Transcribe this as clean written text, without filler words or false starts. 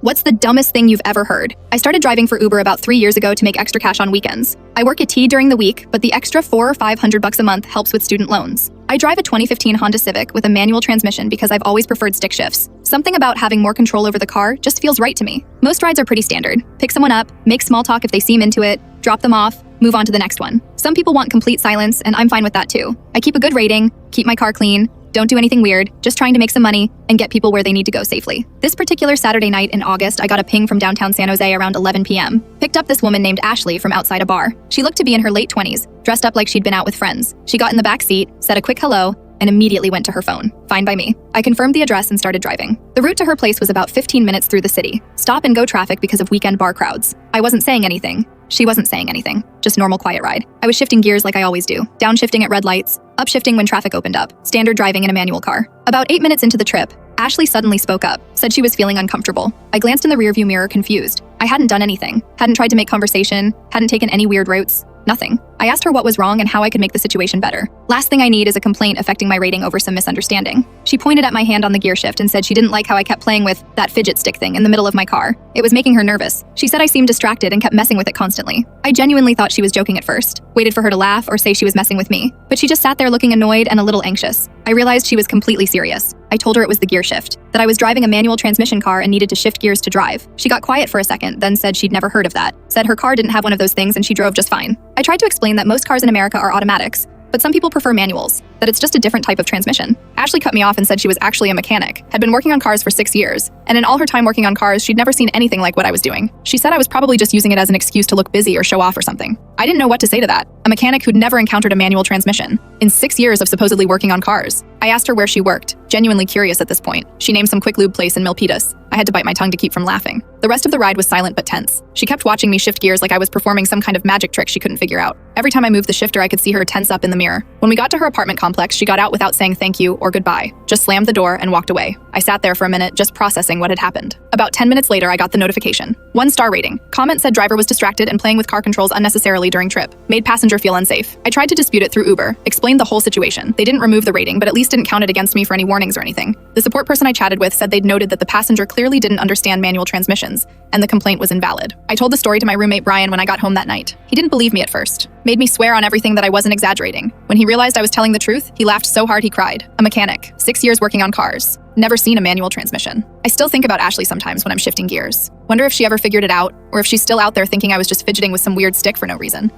What's the dumbest thing you've ever heard? I started driving for Uber about 3 years ago to make extra cash on weekends. I work a T during the week, but the extra $400 or $500 a month helps with student loans. I drive a 2015 Honda Civic with a manual transmission because I've always preferred stick shifts. Something about having more control over the car just feels right to me. Most rides are pretty standard. Pick someone up, make small talk if they seem into it, drop them off, move on to the next one. Some people want complete silence, and I'm fine with that too. I keep a good rating, keep my car clean, don't do anything weird, just trying to make some money and get people where they need to go safely. This particular Saturday night in August, I got a ping from downtown San Jose around 11 p.m. Picked up this woman named Ashley from outside a bar. She looked to be in her late 20s, dressed up like she'd been out with friends. She got in the back seat, said a quick hello, and immediately went to her phone. Fine by me. I confirmed the address and started driving. The route to her place was about 15 minutes through the city. Stop and go traffic because of weekend bar crowds. I wasn't saying anything. She wasn't saying anything. Just normal quiet ride. I was shifting gears like I always do. Downshifting at red lights, upshifting when traffic opened up. Standard driving in a manual car. About 8 minutes into the trip, Ashley suddenly spoke up, said she was feeling uncomfortable. I glanced in the rearview mirror confused. I hadn't done anything. Hadn't tried to make conversation, hadn't taken any weird routes. Nothing. I asked her what was wrong and how I could make the situation better. Last thing I need is a complaint affecting my rating over some misunderstanding. She pointed at my hand on the gear shift and said she didn't like how I kept playing with that fidget stick thing in the middle of my car. It was making her nervous. She said I seemed distracted and kept messing with it constantly. I genuinely thought she was joking at first, waited for her to laugh or say she was messing with me, but she just sat there looking annoyed and a little anxious. I realized she was completely serious. I told her it was the gear shift, that I was driving a manual transmission car and needed to shift gears to drive. She got quiet for a second, then said she'd never heard of that. Said her car didn't have one of those things and she drove just fine. I tried to explain that most cars in America are automatics, but some people prefer manuals, that it's just a different type of transmission. Ashley cut me off and said she was actually a mechanic, had been working on cars for 6 years, and in all her time working on cars, she'd never seen anything like what I was doing. She said I was probably just using it as an excuse to look busy or show off or something. I didn't know what to say to that. A mechanic who'd never encountered a manual transmission in 6 years of supposedly working on cars. I asked her where she worked, genuinely curious at this point. She named some quick lube place in Milpitas. I had to bite my tongue to keep from laughing. The rest of the ride was silent but tense. She kept watching me shift gears like I was performing some kind of magic trick she couldn't figure out. Every time I moved the shifter, I could see her tense up in the mirror. When we got to her apartment complex, she got out without saying thank you or goodbye, just slammed the door and walked away. I sat there for a minute, just processing what had happened. About 10 minutes later, I got the notification. 1-star rating. Comment said driver was distracted and playing with car controls unnecessarily during trip. Made passenger feel unsafe. I tried to dispute it through Uber, explained the whole situation. They didn't remove the rating, but at least didn't count it against me for any warnings or anything. The support person I chatted with said they'd noted that the passenger clearly didn't understand manual transmissions, and the complaint was invalid. I told the story to my roommate Brian when I got home that night. He didn't believe me at first. Made me swear on everything that I wasn't exaggerating. When he realized I was telling the truth, he laughed so hard he cried. A mechanic, 6 years working on cars. Never seen a manual transmission. I still think about Ashley sometimes when I'm shifting gears. Wonder if she ever figured it out, or if she's still out there thinking I was just fidgeting with some weird stick for no reason.